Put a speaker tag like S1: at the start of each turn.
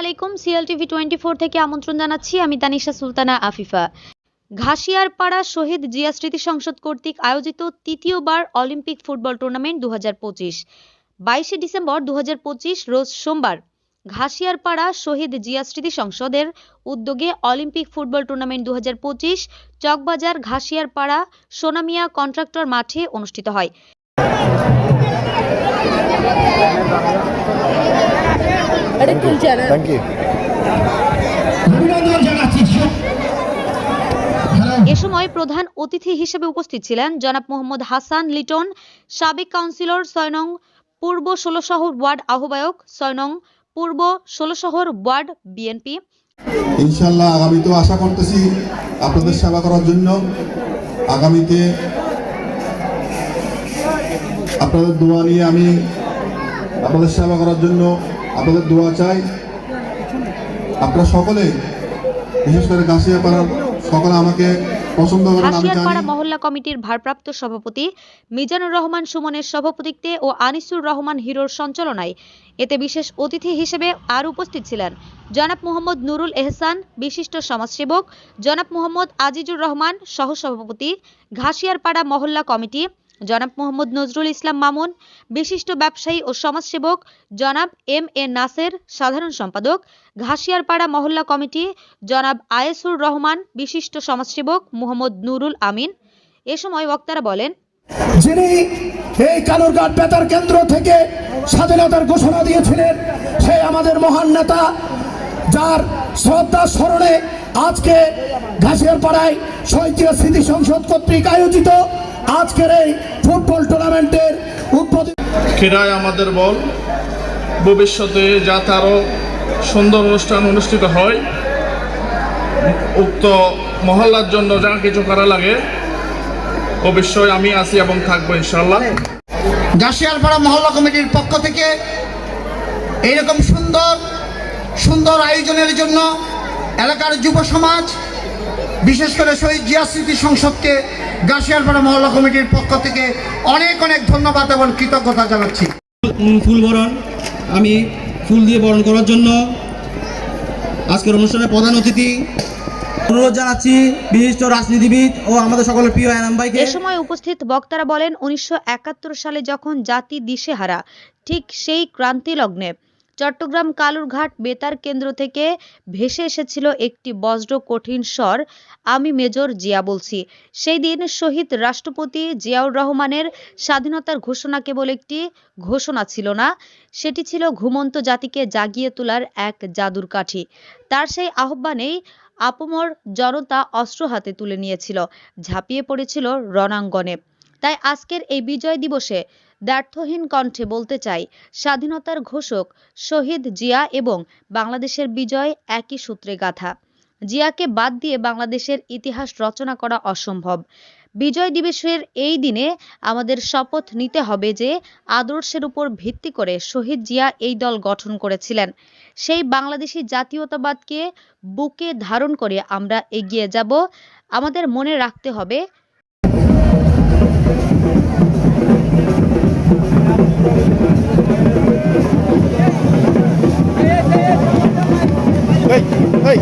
S1: আলাইকুম। সিএলটিভি 24 থেকে আমন্ত্রণ জানাচ্ছি আমি তানিশা সুলতানা আফিফা। ঘাসিয়ারপাড়া শহীদ জিয়া স্মৃতি সংসদ কর্তৃক আয়োজিত তৃতীয়বার অলিম্পিক ফুটবল টুর্নামেন্ট 2025 22 ডিসেম্বর 2025 রোজ সোমবার ঘাসিয়ারপাড়া শহীদ জিয়া স্মৃতি সংসদের উদ্যোগে Olympic football tournament 2025 Chakbazar Ghasiarpara Sonamia contractor মাঠে অনুষ্ঠিত হয়। এ সময় প্রধান অতিথি হিসেবে উপস্থিত ছিলেন জনাব মোহাম্মদ হাসান লিটন, সাবেক কাউন্সিলর ৬ নং পূর্ব ১৬ শহর ওয়ার্ড আহ্বায়ক, ৬ নং পূর্ব ১৬ শহর ওয়ার্ড বিএনপি।
S2: ইনশাআল্লাহ আগামীতেও আশা করতেছি আপনাদের সেবা করার জন্য। আগামীতে আপনাদের দোয়া নিয়ে আমি আপনাদের সেবা করার জন্য আপনাদের দোয়া চাই। আপনারা সকলে, বিশেষ করে ঘাসিয়ারপাড়ার সকলে আমাকে পছন্দ করেন।
S1: ঘাসিয়ারপাড়া মহল্লা কমিটির ভারপ্রাপ্ত সভাপতি মিজানুর রহমান সুমনের সভাপতিত্বে ও আনিসুর রহমান হিরোর সঞ্চালনায় এতে বিশেষ অতিথি হিসেবে আর উপস্থিত ছিলেন জনাব মোহাম্মদ নুরুল এহসান, বিশিষ্ট সমাজসেবক, জনাব মোহাম্মদ আজিজুর রহমান, সহসভাপতি ঘাসিয়ারপাড়া মহল্লা কমিটি, জনাব মোহাম্মদ নজরুল ইসলাম মামুন, বিশিষ্ট ব্যবসায়ী ও সমাজসেবক, জনাব এম এ নাসের, সাধারণ সম্পাদক ঘাসিয়ারপাড়া মহল্লা কমিটি, জনাব আয়েসুর রহমান, বিশিষ্ট সমাজসেবক মোহাম্মদ নুরুল আমিন। এ সময় বক্তারা বলেন,
S3: যিনি এই কালুরঘাট বেতার কেন্দ্র থেকে স্বাধীনতার ঘোষণা দিয়েছিলেন, সেই আমাদের মহান নেতা, যার শ্রদ্ধা স্মরণে আজকে ঘাসিয়ারপাড়ায় শহীদ জিয়া স্মৃতি সংসদ কর্তৃক আয়োজিত আজকের এই ফুটবল টুর্নামেন্টের উদ্বোধন।
S4: ক্রীড়ায় আমাদের বল, ভবিষ্যতে যাতে আরও সুন্দর অনুষ্ঠান অনুষ্ঠিত হয়, উক্ত মহল্লার জন্য যা কিছু করা লাগে অবশ্যই আমি আছি এবং থাকবো ইনশাআল্লাহ।
S5: ঘাসিয়ারপাড়া মহল্লা কমিটির পক্ষ থেকে এইরকম সুন্দর সুন্দর আয়োজনের জন্য এলাকার যুব সমাজ, বিশেষ করে শহীদ জিয়া স্মৃতি সংসদকে ঘাসিয়ারপাড়া মহল্লা কমিটির পক্ষ থেকে অনেক অনেক ধন্যবাদ এবং কৃতজ্ঞতা জানাচ্ছি।
S6: ফুল বরণ, আমি ফুল দিয়ে বরণ করার জন্য আজকের অনুষ্ঠানের প্রধান অতিথি অনুরোধ জানাচ্ছি বিশিষ্ট রাজনীতিবিদ ও আমাদের সকলের প্রিয় এনাম ভাইকে।
S1: এ সময় উপস্থিত বক্তারা বলেন, ১৯৭১ সালে যখন জাতি দিশেহারা, ঠিক সেই ক্রান্তি লগ্নে চট্টগ্রাম কালুরঘাট বেতার কেন্দ্র থেকে ভেসে এসেছিল একটি বজ্র কঠিন স্বর, আমি মেজর জিয়া বলছি। সেই দিন শহীদ রাষ্ট্রপতি জিয়াউর রহমানের স্বাধীনতার ঘোষণা কেবল একটি ঘোষণা ছিল না, সেটি ছিল ঘুমন্ত জাতিকে জাগিয়ে তোলার এক জাদুর কাঠি। তার সেই আহ্বানেই আপমর জনতা অস্ত্র হাতে তুলে নিয়েছিল, ঝাঁপিয়ে পড়েছিল রণাঙ্গনে। তাই আজকের এই বিজয় দিবসে দ্ব্যর্থহীন কণ্ঠে বলতে চাই, স্বাধীনতার ঘোষক শহীদ জিয়া এবং বাংলাদেশের বিজয় একই সূত্রে গাঁথা। জিয়াকে বাদ দিয়ে বাংলাদেশের ইতিহাস রচনা করা অসম্ভব। বিজয় দিবসের এই দিনে আমাদের শপথ নিতে হবে যে আদর্শের উপর ভিত্তি করে শহীদ জিয়া এই দল গঠন করেছিলেন। সেই বাংলাদেশি জাতীয়তাবাদকে বুকে ধারণ করে আমরা এগিয়ে যাব। আমাদের মনে রাখতে হবে,
S2: এই